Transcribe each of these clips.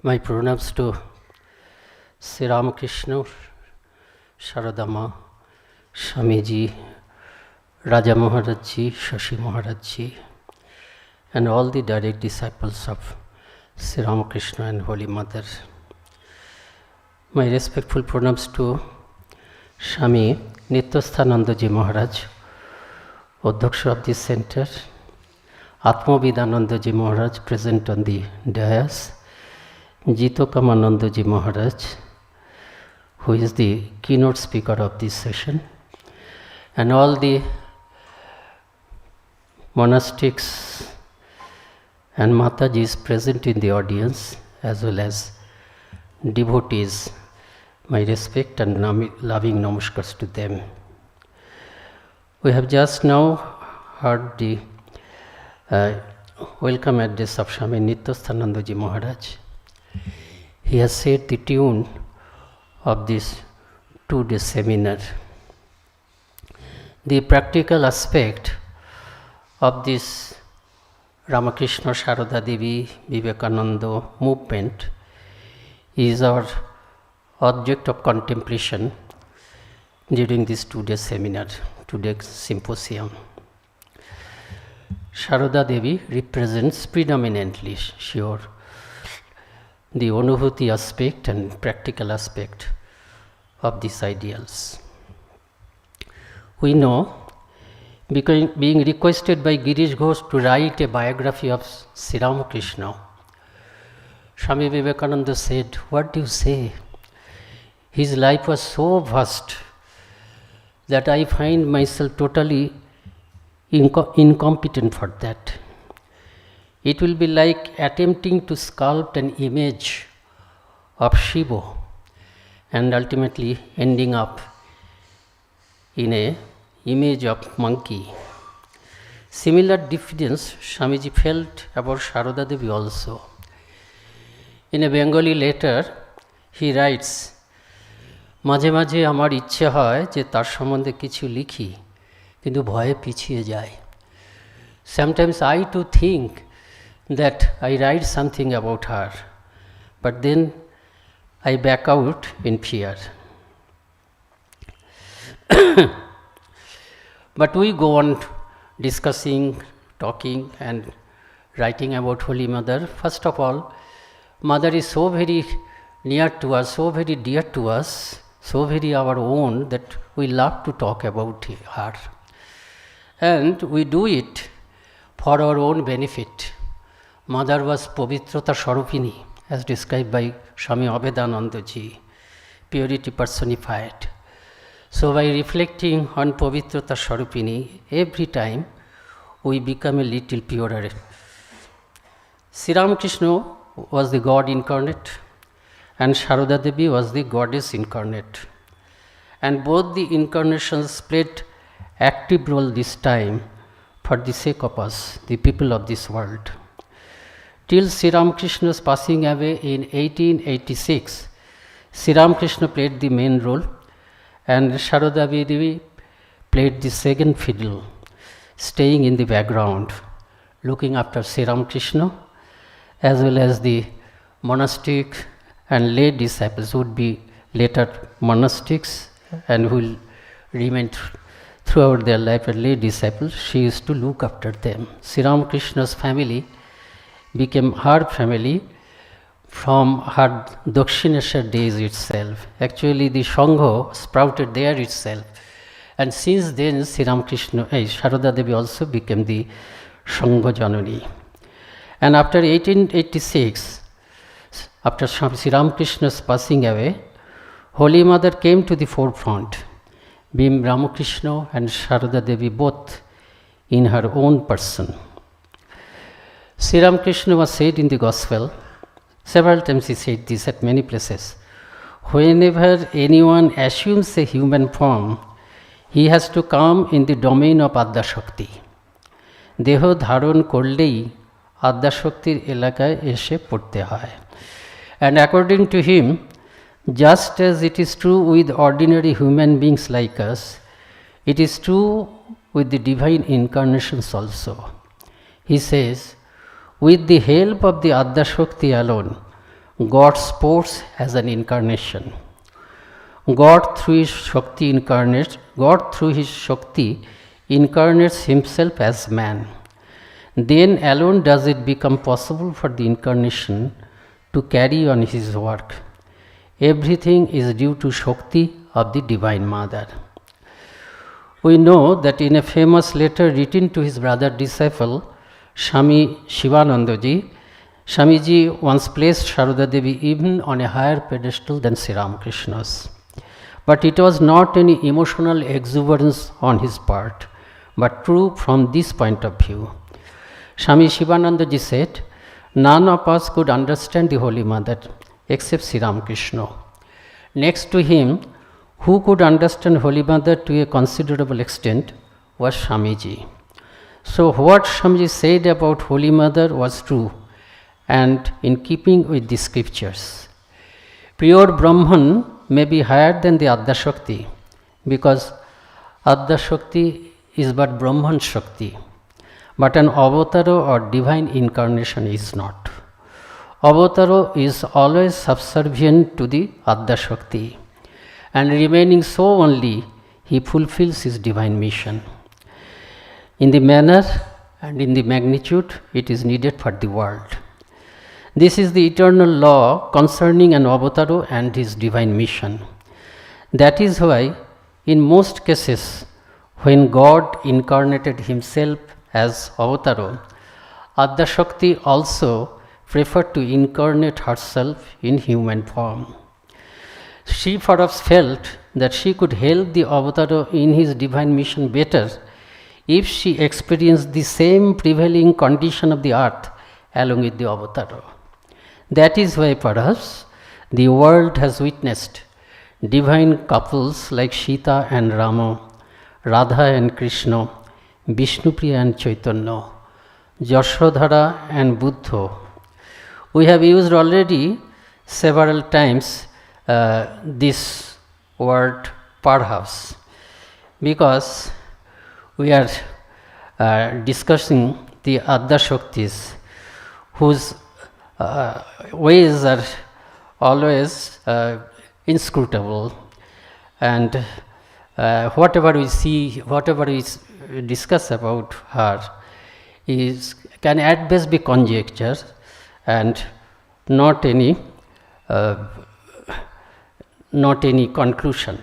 My pronouns to Sri Ramakrishna, Sarada Ma, Swamiji, Raja Maharajji, Shashi Maharajji, and all the direct disciples of Sri Ramakrishna and Holy Mother. My respectful pronouns to Swami Nityasthanandaji Maharaj, Adhyaksha of this center, Atmavidanandaji Maharaj present on the dais, Jitokamanandaji Maharaj, who is the keynote speaker of this session, and all the monastics and Matajis present in the audience, as well as devotees. My respect and loving namaskars to them. We have just now heard the welcome address of Swami Nityasthanandaji Maharaj. He has set the tune of this 2-day seminar. The practical aspect of this Ramakrishna Sarada Devi Vivekananda movement is our object of contemplation during this 2-day seminar, 2-day symposium. Sarada Devi represents predominantly, the Anubhuti aspect and practical aspect of these ideals. We know, being requested by Girish Ghosh to write a biography of Sri Ramakrishna, Swami Vivekananda said, "What do you say? His life was so vast that I find myself totally incompetent for that. It will be like attempting to sculpt an image of Shiva and ultimately ending up in an image of monkey." Similar diffidence Swamiji felt about Sarada Devi also. In a Bengali letter, he writes, "মাঝে মাঝে আমার ইচ্ছে হয় যে তার সম্বন্ধে কিছু লিখি, কিন্তু ভয়ে পিছিয়ে যায়. Sometimes I too think that I write something about her, but then I back out in fear." But we go on discussing, talking and writing about Holy Mother. First of all, Mother is so very near to us, so very dear to us, so very our own that we love to talk about her. And we do it for our own benefit. Mother was Pavitrata Swarupini, as described by Swami Abhedanandaji, purity personified. So by reflecting on Pavitrata Swarupini, every time we become a little purer. Sri Ramakrishna was the God incarnate and Sarada Devi was the goddess incarnate. And both the incarnations played active role this time for the sake of us, the people of this world. Till Sri Ramakrishna's passing away in 1886, Sri Ramakrishna played the main role and Sarada Devi played the second fiddle, staying in the background, looking after Sri Ramakrishna, as well as the monastic and lay disciples would be later monastics and will remain throughout their life as lay disciples. She used to look after them. Sri Ramakrishna's family became her family from her Dakshineshwar days itself. Actually, the Sangha sprouted there itself. And since then, Sri Ramakrishna, Sarada Devi also became the Sangha Janani. And after 1886, after Sri Ramakrishna's passing away, Holy Mother came to the forefront, being Ramakrishna and Sarada Devi both in her own person. Sri Ramakrishna was said in the Gospel, several times he said this at many places, whenever anyone assumes a human form, he has to come in the domain of Adya Shakti. Deho dharon korlei Adya Shaktir elakaয় এসে পড়তে হয়. And according to him, just as it is true with ordinary human beings like us, it is true with the divine incarnations also. He says, with the help of the Adya Shakti alone, God sports as an incarnation. God through his Shakti incarnates himself as man. Then alone does it become possible for the incarnation to carry on his work. Everything is due to Shakti of the Divine Mother. We know that in a famous letter written to his brother disciple, Swami Shivanandaji, Swamiji once placed Sarada Devi even on a higher pedestal than Sri Ramakrishna's. But it was not any emotional exuberance on his part, but true from this point of view. Swami Shivanandaji said, none of us could understand the Holy Mother except Sri Ramakrishna. Next to him, who could understand Holy Mother to a considerable extent was Swamiji. So what Swamiji said about Holy Mother was true and in keeping with the scriptures. Pure Brahman may be higher than the Adya Shakti, because Adya Shakti is but Brahman Shakti, but an Avatara or divine incarnation is not. Avatara is always subservient to the Adya Shakti, and remaining so only, he fulfills his divine mission. In the manner and in the magnitude it is needed for the world. This is the eternal law concerning an Avatara and his divine mission. That is why, in most cases, when God incarnated himself as Avatara, Adya Shakti also preferred to incarnate herself in human form. She perhaps felt that she could help the Avatara in his divine mission better if she experienced the same prevailing condition of the earth along with the Avatara. That is why perhaps the world has witnessed divine couples like Sita and Rama, Radha and Krishna, Vishnupriya and Chaitanya, Yashodhara and Buddha. We have used already several times this word perhaps, because we are discussing the Adya Shaktis whose ways are always inscrutable, and whatever we see, whatever we discuss about her can at best be conjecture and not any conclusion.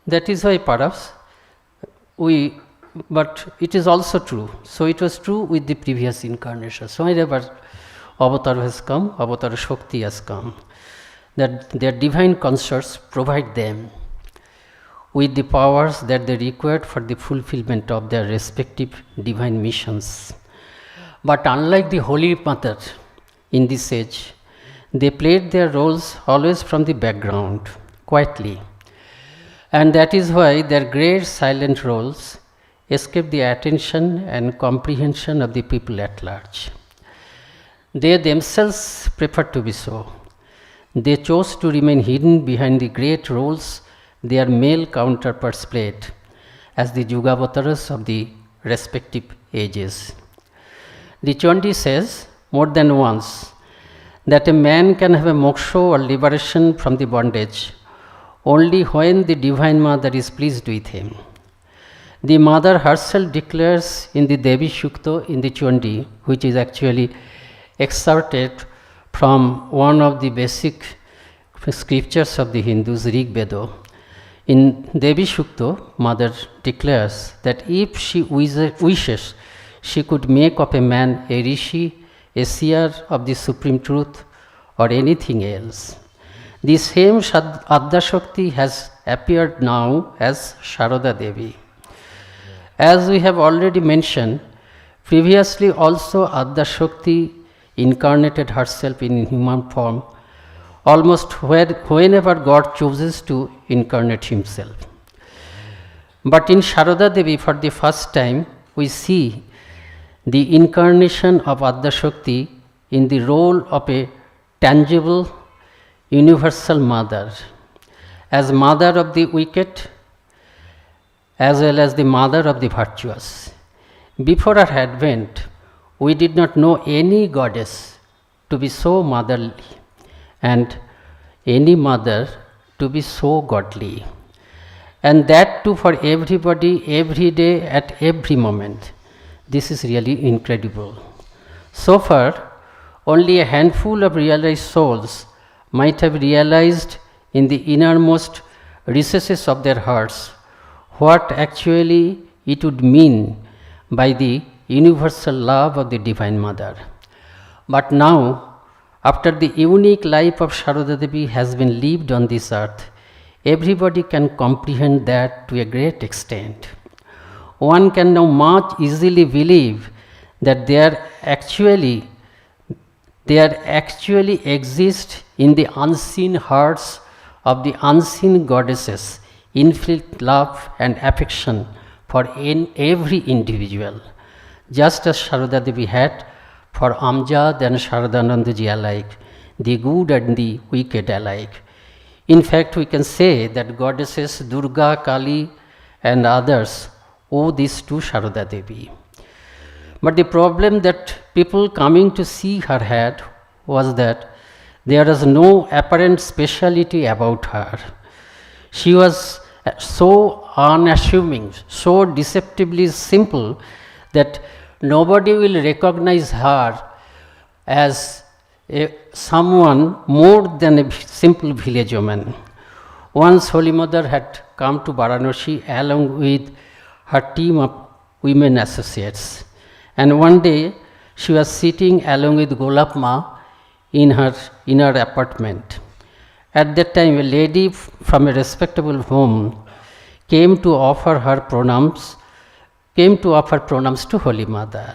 That is why perhaps but it is also true. So it was true with the previous incarnation. So whenever Avatar has come, Avatar Shakti has come, that their divine consorts provide them with the powers that they required for the fulfillment of their respective divine missions. But unlike the Holy Mother in this age, they played their roles always from the background, quietly. And that is why their great silent roles escape the attention and comprehension of the people at large. They themselves preferred to be so. They chose to remain hidden behind the great roles their male counterparts played as the Yugavataras of the respective ages. The Chandi says more than once that a man can have a moksha or liberation from the bondage only when the Divine Mother is pleased with him. The Mother herself declares in the Devi Shukta in the Chandi, which is actually excerpted from one of the basic scriptures of the Hindus, Rig Veda. In Devi Shukta, Mother declares that if she wishes, she could make of a man a rishi, a seer of the supreme truth, or anything else. The same Adya Shakti has appeared now as Sarada Devi. As we have already mentioned, previously also Adya Shakti incarnated herself in human form almost whenever God chooses to incarnate himself. But in Sarada Devi, for the first time, we see the incarnation of Adya Shakti in the role of a tangible, universal mother, as mother of the wicked, as well as the mother of the virtuous. Before her advent, we did not know any goddess to be so motherly and any mother to be so godly. And that too for everybody, every day, at every moment. This is really incredible. So far, only a handful of realized souls might have realized in the innermost recesses of their hearts what actually it would mean by the universal love of the Divine Mother. But now, after the unique life of Sarada Devi has been lived on this earth, everybody can comprehend that to a great extent. One can now much easily believe that there actually exist in the unseen hearts of the unseen goddesses infinite love and affection for every individual, just as Sarada Devi had for Amjad and Balabhadranandaji alike, the good and the wicked alike. In fact, we can say that goddesses Durga, Kali and others owe this to Sarada Devi. But the problem that people coming to see her had was that there was no apparent speciality about her. She was so unassuming, so deceptively simple that nobody will recognize her as someone more than a simple village woman. Once Holy Mother had come to Varanasi along with her team of women associates. And one day she was sitting along with Golapma in her inner apartment. At that time, a lady from a respectable home came to offer pronouns to Holy Mother.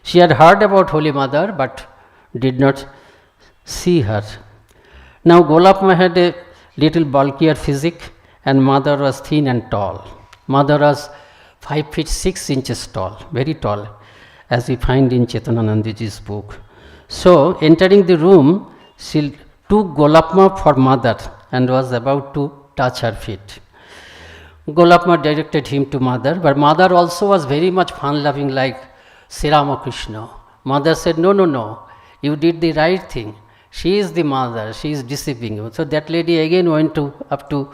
She had heard about Holy Mother but did not see her. Now Golapma had a little bulkier physique and Mother was thin and tall. Mother was 5 feet 6 inches tall, very tall, as we find in Chintana's book. So, entering the room, she took Golapma for Mother and was about to touch her feet. Golapma directed him to Mother, but Mother also was very much fun-loving like Sri Ramakrishna. Mother said, no, you did the right thing. She is the mother, she is deceiving you. So that lady again went up to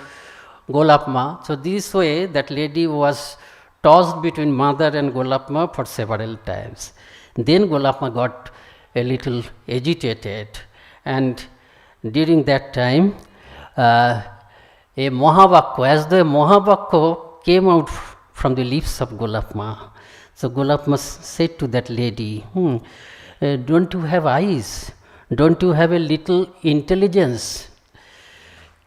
Golapma. So this way that lady was tossed between Mother and Golapma for several times. Then Golapma got a little agitated, and during that time a Mahavakya, as the Mahavakya came out from the lips of Golapma. So Golapma said to that lady, don't you have eyes? Don't you have a little intelligence?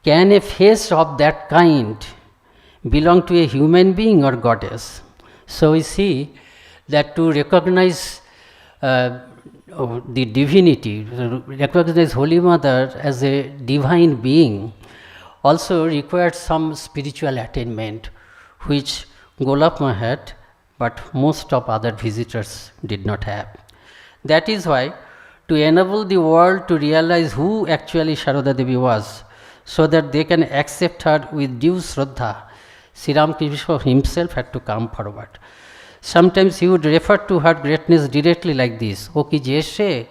Can a face of that kind belong to a human being or goddess? So we see that to recognize the divinity, recognize Holy Mother as a divine being also required some spiritual attainment, which Golapma had, but most of other visitors did not have. That is why, to enable the world to realize who actually Sarada Devi was, so that they can accept her with due Shraddha, Sri Ramakrishna himself had to come forward. Sometimes he would refer to her greatness directly like this, O ki jeshe,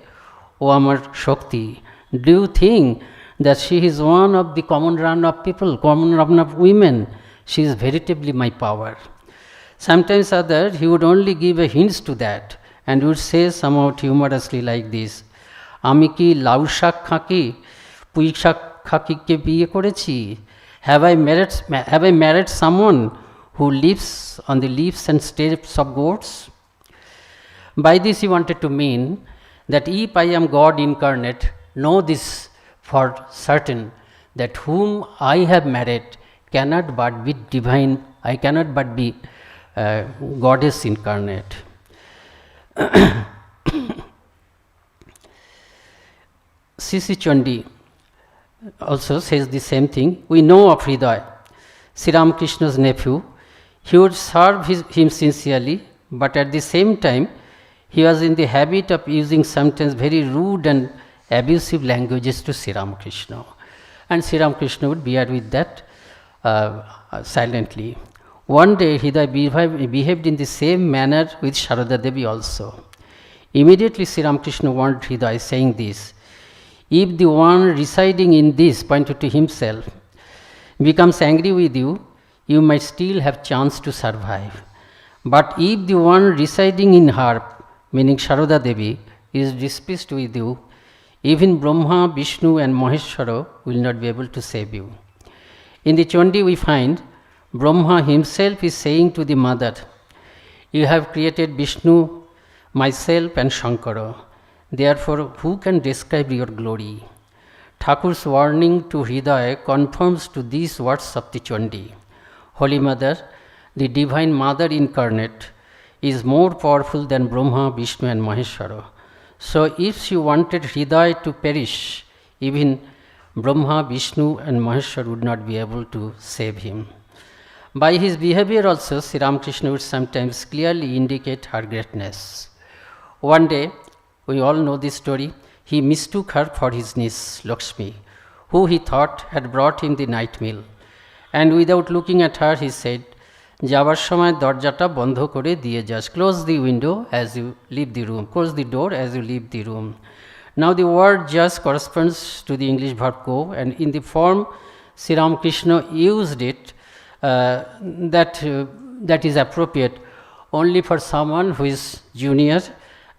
O Amar Shakti. Do you think that she is one of the common run of people, common run of women? She is veritably my power. Sometimes other, he would only give a hint to that and would say somewhat humorously like this, Ami ki lau shak khaki, pui shak khaki ke biye korechi. Have I married someone who lives on the leaves and steps of goats? By this he wanted to mean that if I am God incarnate, know this for certain, that whom I have married cannot but be divine, I cannot but be goddess incarnate. Sisi Chandi also says the same thing. We know of Hriday, Sri Ramakrishna's nephew. He would serve him sincerely, but at the same time, he was in the habit of using sometimes very rude and abusive languages to Sri Ramakrishna. And Sri Ramakrishna would bear with that silently. One day, Hriday behaved in the same manner with Sarada Devi also. Immediately Sri Ramakrishna warned Hridaya, saying this: if the one residing in this, pointed to himself, becomes angry with you, you might still have chance to survive. But if the one residing in her, meaning Sarada Devi, is displeased with you, even Brahma, Vishnu and Maheshwara will not be able to save you. In the Chandi we find Brahma himself is saying to the mother, you have created Vishnu, myself and Shankara. Therefore, who can describe your glory? Thakur's warning to Hridaya conforms to these words of the Chandi. Holy Mother, the Divine Mother incarnate, is more powerful than Brahma, Vishnu and Maheshwara. So if she wanted Hridaya to perish, even Brahma, Vishnu and Maheshwara would not be able to save him. By his behavior also, Sri Ramakrishna would sometimes clearly indicate her greatness. One day, we all know this story, he mistook her for his niece, Lakshmi, who he thought had brought him the night meal. And without looking at her, he said, যাবার সময় দরজাটা বন্ধ করে দিয়ে যাস, close the window as you leave the room, close the door as you leave the room. Now the word just corresponds to the English verb go, and in the form Sri Ramakrishna used it, that is appropriate only for someone who is junior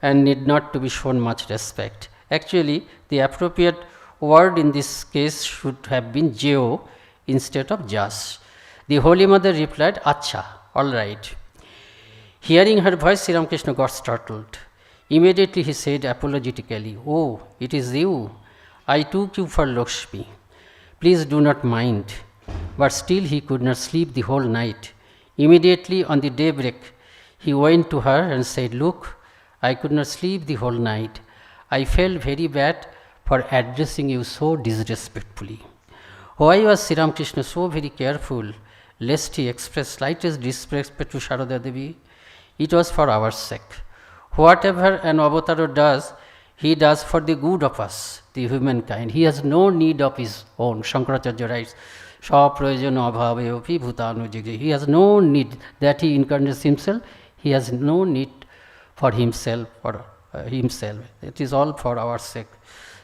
and need not to be shown much respect. Actually, the appropriate word in this case should have been Jeo instead of just. The Holy Mother replied, Acha, all right. Hearing her voice, Sri Ramakrishna got startled. Immediately he said apologetically, oh, it is you. I took you for Lakshmi. Please do not mind. But still he could not sleep the whole night. Immediately on the daybreak, he went to her and said, look, I could not sleep the whole night. I felt very bad for addressing you so disrespectfully. Why was Sri Ramakrishna so very careful lest he express slightest disrespect to Sarada Devi? It was for our sake. Whatever an avatara does, he does for the good of us, the humankind. He has no need of his own. Shankaracharya writes, Saprayojana abhave api bhutanu jigre. He has no need that he incarnates himself. He has no need for himself or himself. It is all for our sake.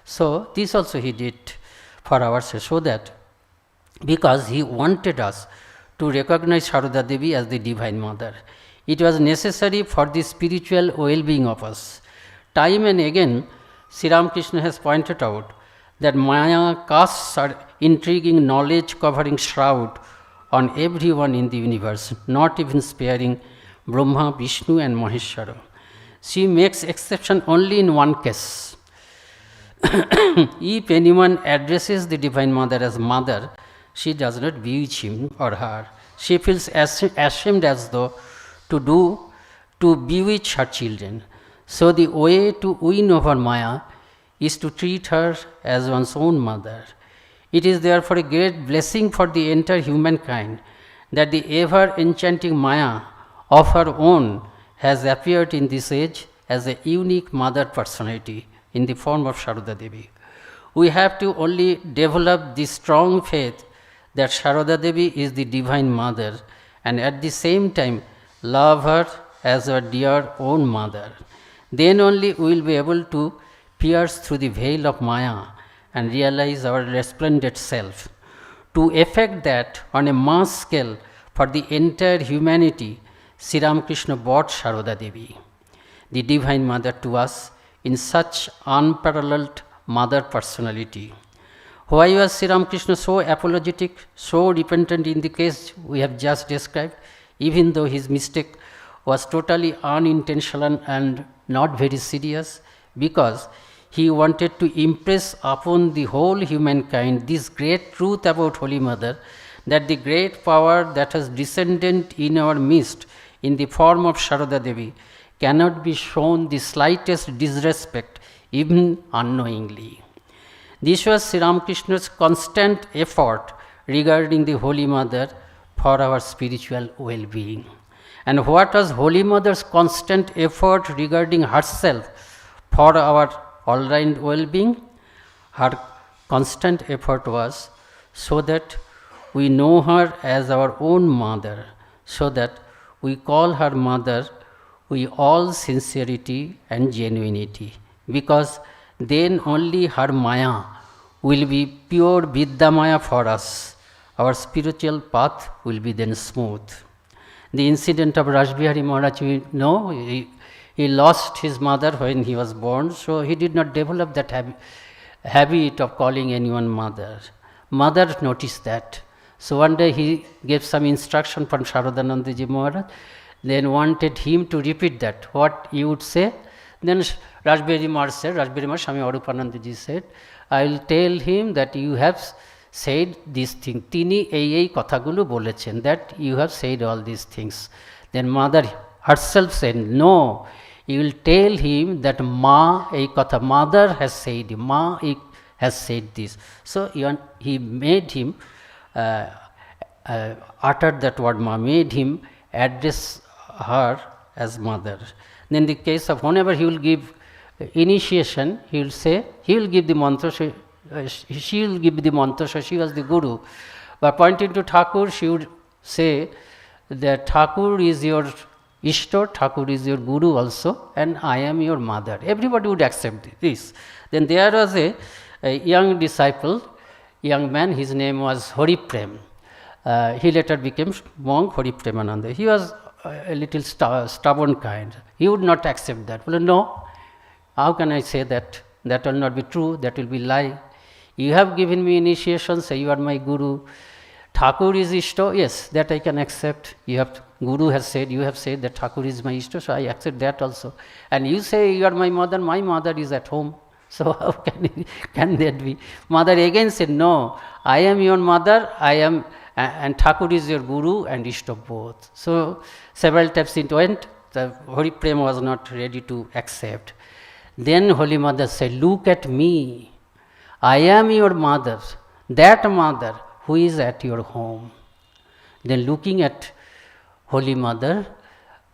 So this also he did for our sake, so that because he wanted us to recognize Sarada Devi as the Divine Mother. It was necessary for the spiritual well-being of us. Time and again, Sri Ramakrishna has pointed out that Maya casts her intriguing knowledge-covering shroud on everyone in the universe, not even sparing Brahma, Vishnu and Maheshwara. She makes exception only in one case. If anyone addresses the Divine Mother as Mother, she does not bewitch him or her. She feels ashamed as though to bewitch her children. So the way to win over Maya is to treat her as one's own mother. It is therefore a great blessing for the entire humankind that the ever-enchanting Maya of her own has appeared in this age as a unique mother personality in the form of Sarada Devi. We have to only develop this strong faith that Sarada Devi is the Divine Mother, and at the same time love her as our dear own mother. Then only we will be able to pierce through the veil of Maya and realize our resplendent self. To effect that on a mass scale for the entire humanity, Sri Ramakrishna brought Sarada Devi, the Divine Mother, to us in such unparalleled mother personality. Why was Sri Ramakrishna so apologetic, so repentant in the case we have just described, even though his mistake was totally unintentional and not very serious? Because he wanted to impress upon the whole humankind this great truth about Holy Mother, that the great power that has descended in our midst in the form of Sarada Devi cannot be shown the slightest disrespect, even unknowingly. This was Sri Ramakrishna's constant effort regarding the Holy Mother for our spiritual well-being. And what was Holy Mother's constant effort regarding herself for our all-round well-being? Her constant effort was so that we know her as our own mother, so that we call her mother with all sincerity and genuinity, because then only her Maya will be pure Vidya Maya for us. Our spiritual path will be then smooth. The incident of Rajbihari Maharaj, we know, he lost his mother when he was born, so he did not develop that habit of calling anyone mother. Mother noticed that. So one day he gave some instruction from Sarada Maharaj, then wanted him to repeat that, what you would say. Then Rajbihari Maharaj said, Rajbihari Maharaj, Swami Arupanandaji said, I will tell him that you have said these things. Tini ei kothagulo bolechen, that you have said all these things. Then mother herself said, no, you will tell him that Ma ei kotha, mother has said, Ma has said this. So he made him utter that word Ma, made him address her as mother. Then the case of whenever he will give initiation, he will say, he will give the mantra, she will give the mantra, so she was the guru. But pointing to Thakur, she would say that Thakur is your Ishtar, Thakur is your guru also, and I am your mother. Everybody would accept this. Then there was a young disciple, young man, his name was Hari Prem. He later became monk, Hari Premananda. He was a little stubborn kind. He would not accept that. Well, no, how can I say that? That will not be true, that will be lie. You have given me initiation, say you are my guru. Thakur is Ishto, yes, that I can accept. Guru has said, you have said that Thakur is my Ishto, so I accept that also. And you say you are my mother is at home. So how can that be? Mother again said, no, I am your mother, and Thakur is your guru and Ishto both. So several times it went, the Hari Prem was not ready to accept. Then Holy Mother said, look at me, I am your mother, that mother who is at your home. Then looking at Holy Mother,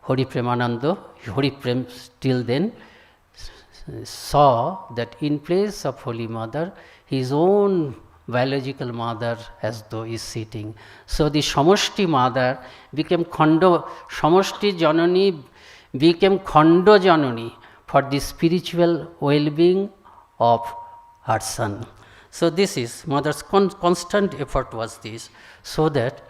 Hari Premananda, Hari Prem till then saw that in place of Holy Mother, his own biological mother as though is sitting. So the Samashti mother became Samashti Janani became Khanda Janani for the spiritual well-being of her son. So this is mother's constant effort was this, so that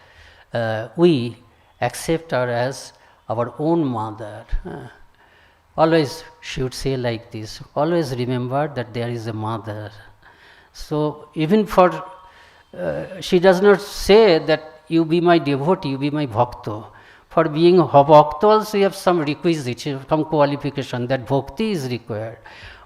we accept her as our own mother. Always she would say like this, always remember that there is a mother. So even for, she does not say that you be my devotee, you be my bhakta. For being a bhakta also you have some requisites, some qualification, that bhakti is required.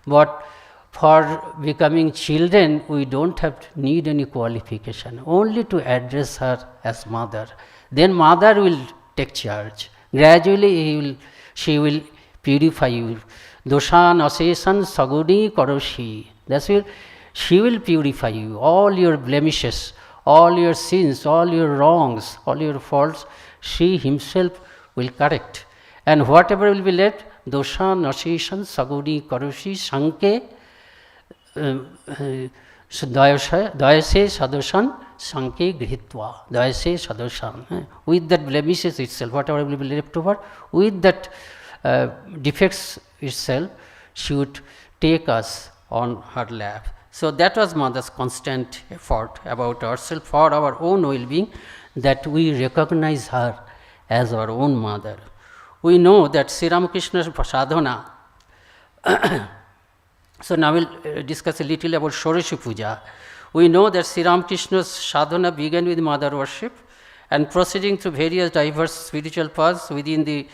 But for becoming children, we don't need any qualification, only to address her as mother. Then mother will take charge. Gradually she will purify you. Doshan asesan saguni karoshi. That's why she will purify you. All your blemishes, all your sins, all your wrongs, all your faults, she himself will correct. And whatever will be left, doshan asesan saguni karoshi sanke dayase sadoshan sanke grihitva. Dayase sadoshan. With that blemishes itself, whatever will be left over, with that defects itself, she would take us on her lap. So that was mother's constant effort about ourselves for our own well-being, that we recognize her as our own mother. We know that Sri Ramakrishna's sadhana. So now we'll discuss a little about Shoroshi Puja. We know that Sri Ramakrishna's sadhana began with mother worship, and proceeding through various diverse spiritual paths within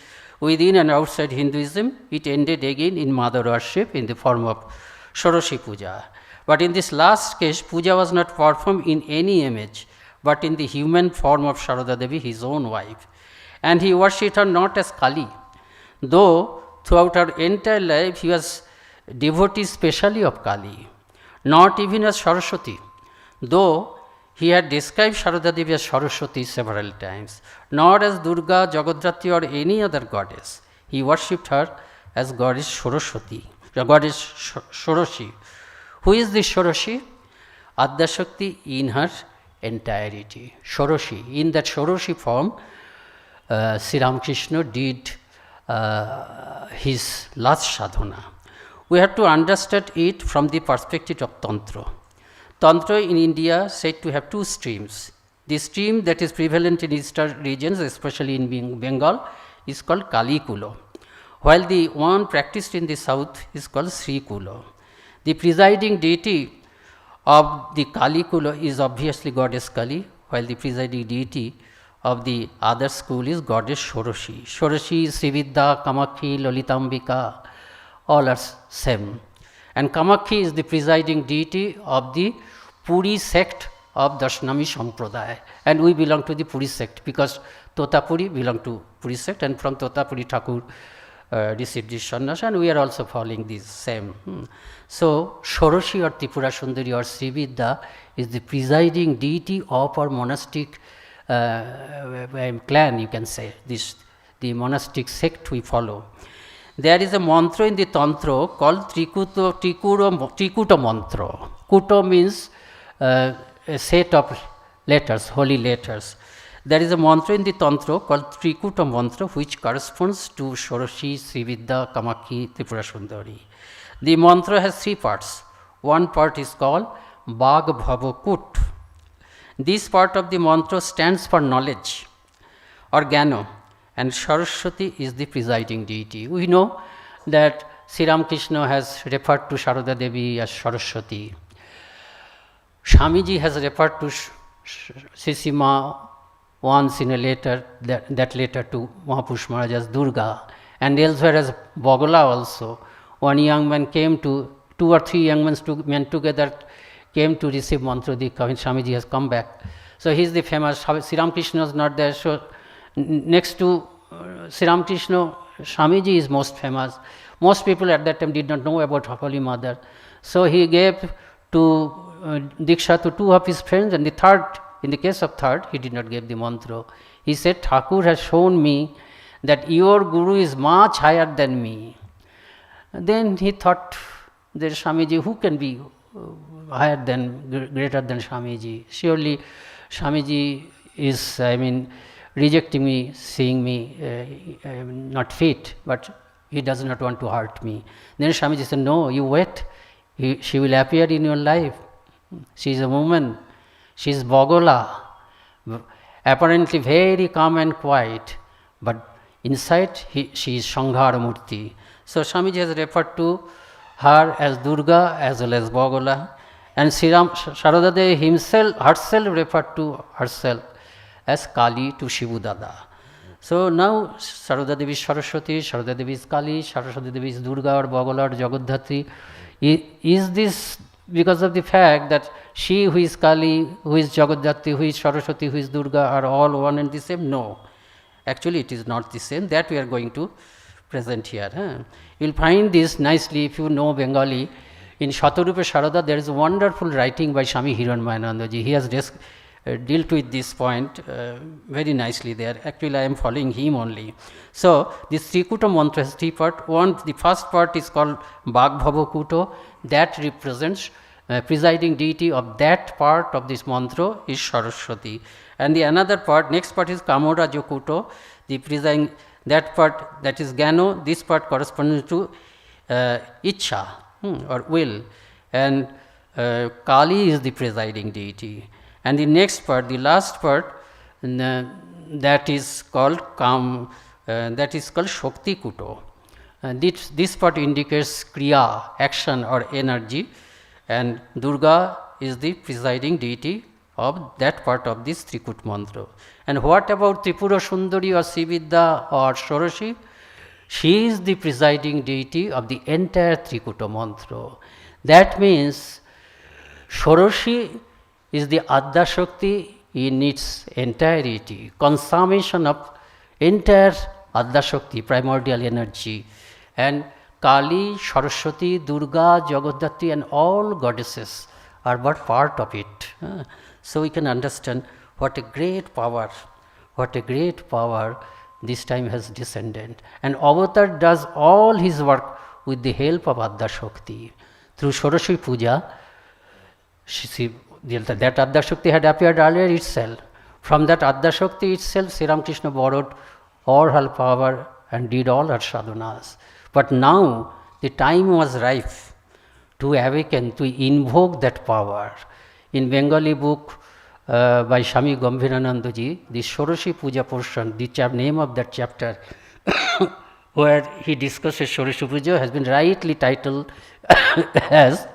and outside Hinduism, it ended again in mother worship in the form of Shoroshi Puja. But in this last case, puja was not performed in any image, but in the human form of Sarada Devi, his own wife. And he worshipped her not as Kali, though throughout her entire life he was devotee specially of Kali, not even as Saraswati, though he had described Sarada Devi as Saraswati several times, not as Durga, Jagadratri or any other goddess. He worshipped her as goddess Saraswati, goddess Shoroshi. Who is this Shoroshi? Adya Shakti in her entirety. Shoroshi. In that Shoroshi form, Sri Ramakrishna did his last sadhana. We have to understand it from the perspective of Tantra. Tantra in India is said to have two streams. The stream that is prevalent in eastern regions, especially in Bengal, is called Kali Kulo, while the one practiced in the south is called Sri Kulo. The presiding deity of the Kali Kulo is obviously goddess Kali, while the presiding deity of the other school is goddess Shoroshi. Shoroshi, Srividya, Kamakhi, Lolitambika, all are same. And Kamakhi is the presiding deity of the Puri sect of Darshanami Sampradaya, and we belong to the Puri sect because Totapuri belong to Puri sect, and from Totapuri Thakur received this sannyas, and we are also following this same. So, Shoroshi or Tripura Sundari or Srividya is the presiding deity of our monastic clan, you can say, the monastic sect we follow. There is a mantra in the Tantra called Trikuta mantra. Kuta means a set of letters, holy letters. There is a mantra in the Tantra called Trikuta mantra, which corresponds to Shoroshi, Srividya, Kamakhi, Tripura Sundari. The mantra has three parts. One part is called Bhag Bhavakut. This part of the mantra stands for knowledge or Jnana, and Saraswati is the presiding deity. We know that Sri Ramakrishna has referred to Sarada Devi as Saraswati. Swamiji has referred to Sisima once in a letter, that letter to Mahapurush Maharaj as Durga, and elsewhere as Bogala also. One young man came to, 2 or 3 young men together came to receive mantra dikha when Swamiji has come back. So he is the famous, Sri Ramakrishna is not there, so next to Sri Ramakrishna, Swamiji is most famous. Most people at that time did not know about Holy Mother. So he gave to Diksha to 2 of his friends, and the third, in the case of third, he did not give the mantra. He said, Thakur has shown me that your Guru is much higher than me. Then he thought, there is Swamiji, who can be higher than, greater than Swamiji? Surely Swamiji is, rejecting me, seeing me not fit, but he does not want to hurt me. Then Swamiji said, no, you wait, she will appear in your life. She is a woman, she is Bogola, apparently very calm and quiet, but inside she is Sanghara Murti. So Swamiji has referred to her as Durga as well as Bogola, and Sarada Devi herself referred to herself as Kali to Shivu Dada. So now Sarada Devi is Saraswati, Sarada Devi is Kali, Saraswati Devi is Durga or Bogola or Jagadhatri. Is this because of the fact that she who is Kali, who is Jagadhatri, who is Saraswati, who is Durga are all one and the same? No. Actually it is not the same. That we are going to present here. You will find this nicely if you know Bengali. In Shatarupa Sarada there is a wonderful writing by Swami Hiranmayanandaji. He has dealt with this point very nicely there. Actually I am following him only. So this Trikuta mantra has 3 parts. The first part is called Bhagbhavakuto, that represents presiding deity of that part of this mantra is Saraswati. And the another part, next part is Kamarajakuto, the presiding, that part, that is Jnana. This part corresponds to Ichha or will, and Kali is the presiding deity. And the next part, the last part, that is called Shakti Kuto. This part indicates Kriya, action or energy, and Durga is the presiding deity of that part of this Trikut mantra. And what about Tripura Sundari or Srividya or Shoroshi? She is the presiding deity of the entire Trikuta mantra. That means Shoroshi is the Adya Shakti in its entirety, consummation of entire Adya Shakti, primordial energy. And Kali, Saraswati, Durga, Jagadhatri and all goddesses are but part of it. So we can understand what a great power this time has descended. And Avatar does all his work with the help of Adya Shakti. Through Shoroshi Puja, that Adya Shakti had appeared earlier itself. From that Adya Shakti itself, Sri Ramakrishna borrowed all her power and did all her sadhanas. But now the time was ripe to awaken, to invoke that power. In Bengali book by Swami Gambhiranandaji, the Shoroshi Puja portion, the name of that chapter, where he discusses Shoroshi Puja, has been rightly titled as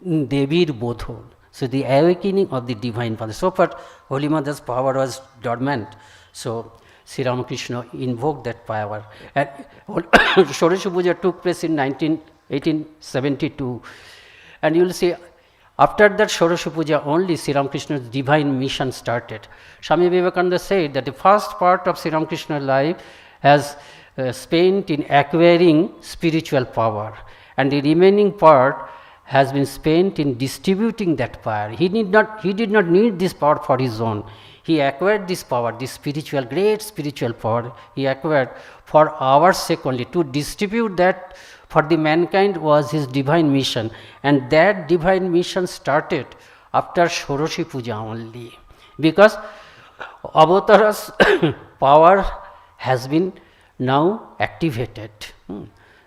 Devi Bodhon. So the awakening of the Divine Mother. So far, Holy Mother's power was dormant. So Sri Ramakrishna invoked that power. And Shoroshi Puja took place in 1872. And you will see, after that Shoroshi Puja only Sri Ramakrishna's divine mission started. Swami Vivekananda said that the first part of Sri Ramakrishna's life has spent in acquiring spiritual power, and the remaining part has been spent in distributing that power. He did not need this power for his own. He acquired this power, this spiritual, great spiritual power, he acquired for our sake only. To distribute that for the mankind was his divine mission, and that divine mission started after Shoroshi Puja only, because Avatara's power has been now activated.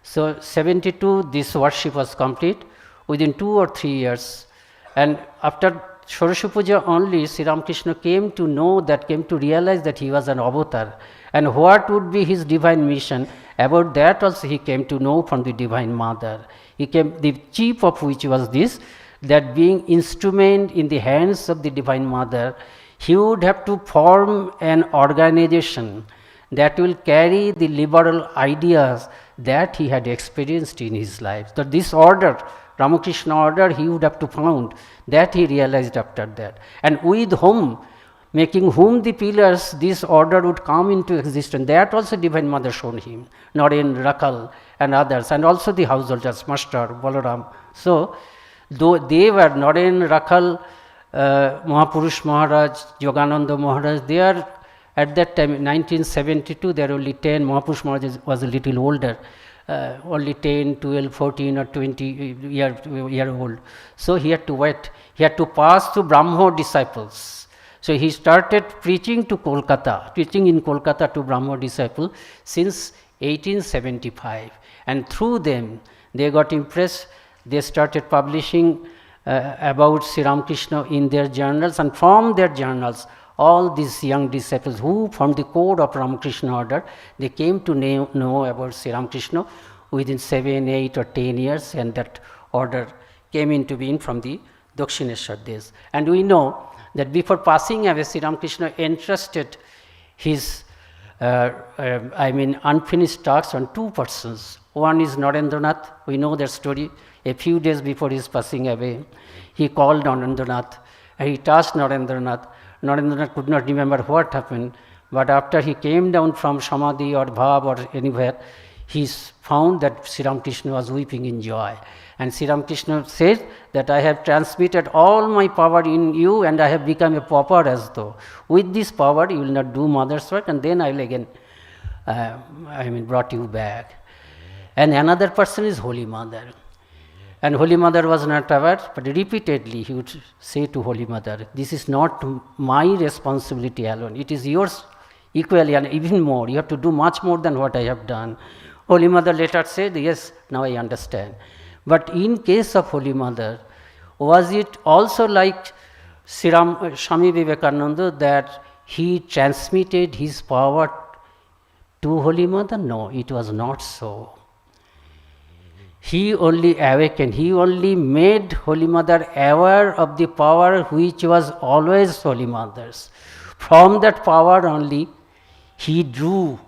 So 72, this worship was complete within 2 or 3 years, and after Shoroshi Puja only Sri Ramakrishna came to realize that he was an avatar, and what would be his divine mission. About that also he came to know from the Divine Mother. The chief of which was this, that being instrument in the hands of the Divine Mother, he would have to form an organization that will carry the liberal ideas that he had experienced in his life. So this order, Ramakrishna order, he would have to found, that he realized after that. And with whom, making whom the pillars, this order would come into existence. That also Divine Mother shown him, Naren, Rakal and others, and also the householders, Master, Balaram. So, though they were Naren, Rakal, Mahapurush Maharaj, Yogananda Maharaj, they are at that time, in 1972, there were only 10, Mahapurush Maharaj was a little older, only 10, 12, 14 or 20 year old. So he had to wait, he had to pass through Brahmo disciples. So he started preaching in Kolkata to Brahmo disciples since 1875. And through them, they got impressed, they started publishing about Sri Ramakrishna in their journals, and from their journals, all these young disciples who from the core of Ramakrishna order, they came to know about Sri Ramakrishna within 7, 8 or 10 years, and that order came into being from the Dakshineshwar days. And we know that before passing away, Sri Ramakrishna entrusted his unfinished tasks on 2 persons. One is Narendranath. We know that story. A few days before his passing away, he called Narendranath and he tasked Narendranath. Narendranath could not remember what happened, but after he came down from Samadhi or Bhav or anywhere, he found that Sri Ramakrishna was weeping in joy. And Sri Ramakrishna said that I have transmitted all my power in you and I have become a pauper as though. With this power you will not do mother's work, and then I will again brought you back. And another person is Holy Mother. And Holy Mother was not aware, but repeatedly he would say to Holy Mother, this is not my responsibility alone, it is yours equally and even more. You have to do much more than what I have done. Holy Mother later said, yes, now I understand. But in case of Holy Mother, was it also like Swami Vivekananda that he transmitted his power to Holy Mother? No, it was not so. He only awakened, he only made Holy Mother aware of the power which was always Holy Mother's. From that power only, he drew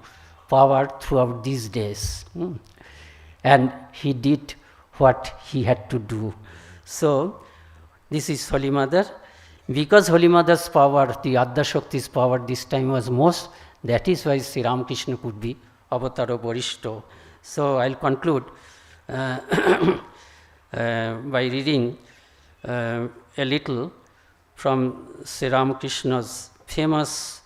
power throughout these days. And he did what he had to do. So, this is Holy Mother. Because Holy Mother's power, the Adya Shakti's power this time was most, that is why Sri Ramakrishna could be Avatara Varishto. So, I will conclude by reading a little from Sri Ramakrishna's famous,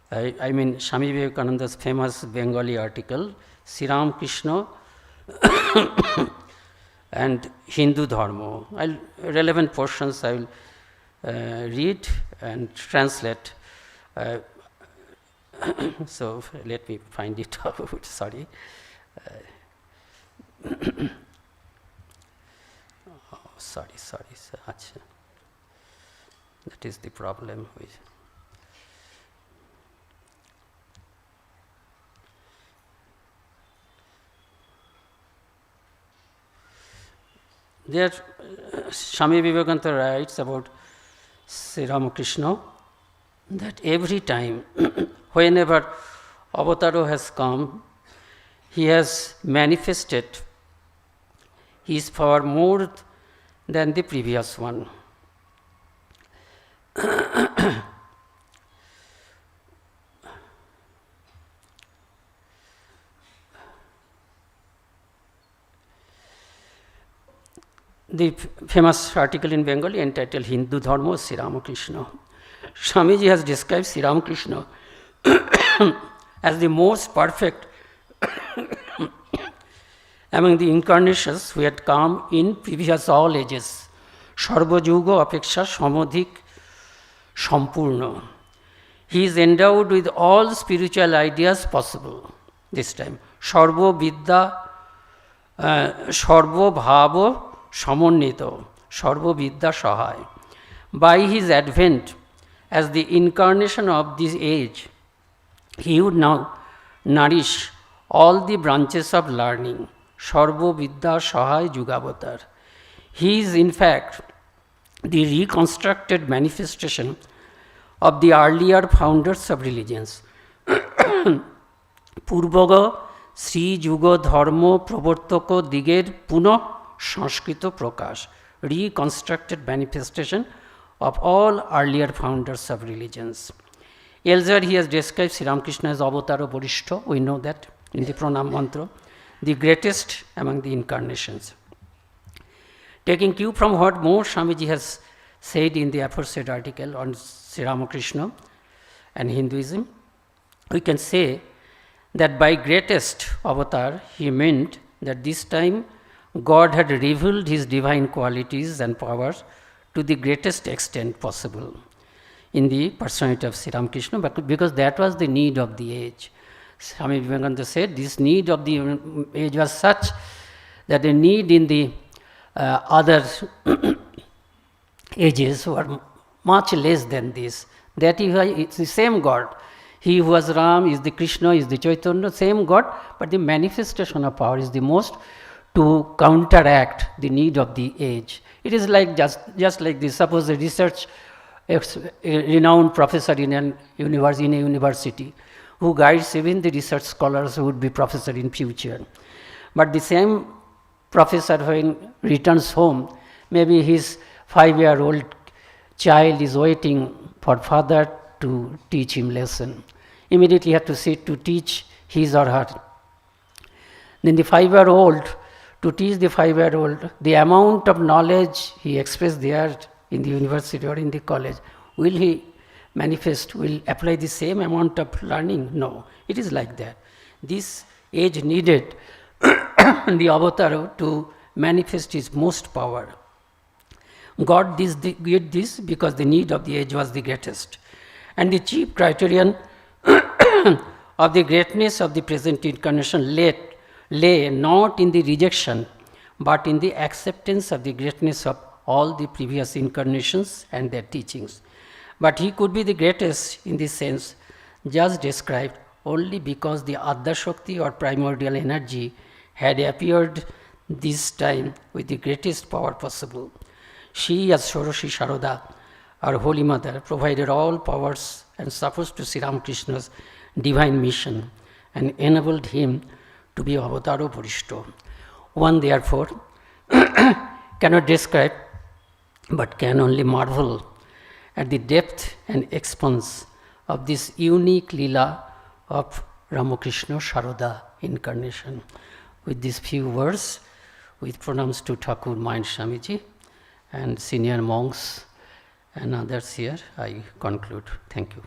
Swami Vivekananda's famous Bengali article, Sri Ramakrishna and Hindu Dharma. Relevant portions I will read and translate. So let me find it out, sorry. Sorry, Achha. That is the problem with. There, Swami Vivekananda writes about Sri Ramakrishna that every time, whenever Avataro has come, he has manifested his power more than the previous one. The famous article in Bengali entitled Hindu Dharma Sri Ramakrishna. Swamiji has described Sri Ramakrishna as the most perfect among the incarnations who had come in previous all ages. Sarva Yuga Apeksha Samadhik Sampurna. He is endowed with all spiritual ideas possible this time. Sarva Vidya, Sarva Bhava Samannito, Sarva Vidya Sahai. By his advent as the incarnation of this age, he would now nourish all the branches of learning. Sarva Vidya Sahai Yugavatar. He is in fact the reconstructed manifestation of the earlier founders of religions. Purvaga Sri Yuga Dharma Pravartaka Diger Puno Sanskrito Prakash, reconstructed manifestation of all earlier founders of religions. Elsewhere he has described Sri Ramakrishna as Avatara Varishta, we know that in the Pranam Mantra, the greatest among the incarnations. Taking cue from what more Swamiji has said in the aforesaid article on Sri Ramakrishna and Hinduism, we can say that by greatest avatar he meant that this time God had revealed his divine qualities and powers to the greatest extent possible in the personality of Sri Ramakrishna, but because that was the need of the age. Swami Vivekananda said this need of the age was such that the need in the other ages were much less than this. That is why it's the same God. He who was Ram is the Krishna, is the Chaitanya, same God, but the manifestation of power is the most to counteract the need of the age. It is like just like this. Suppose a research, a renowned professor in a university who guides even the research scholars who would be professor in future. But the same professor when returns home, maybe his 5-year-old child is waiting for father to teach him lesson. Immediately have to sit to teach his or her. Then the 5-year-old, to teach the 5-year-old, the amount of knowledge he expressed there in the university or in the college, will he manifest, will apply the same amount of learning? No, it is like that. This age needed the avatar to manifest his most power. God did this because the need of the age was the greatest. And the chief criterion of the greatness of the present incarnation lay not in the rejection, but in the acceptance of the greatness of all the previous incarnations and their teachings. But he could be the greatest in this sense, just described, only because the Adya Shakti or primordial energy had appeared this time with the greatest power possible. She, as Shoroshi Sarada, our Holy Mother, provided all powers and supposed to Sri Ramakrishna's divine mission and enabled him to be Avataro Varishta. One, therefore, cannot describe but can only marvel at the depth and expanse of this unique Leela of Ramakrishna Sarada incarnation. With these few words, with pranams to Thakur Mind Swamiji and senior monks and others here, I conclude. Thank you.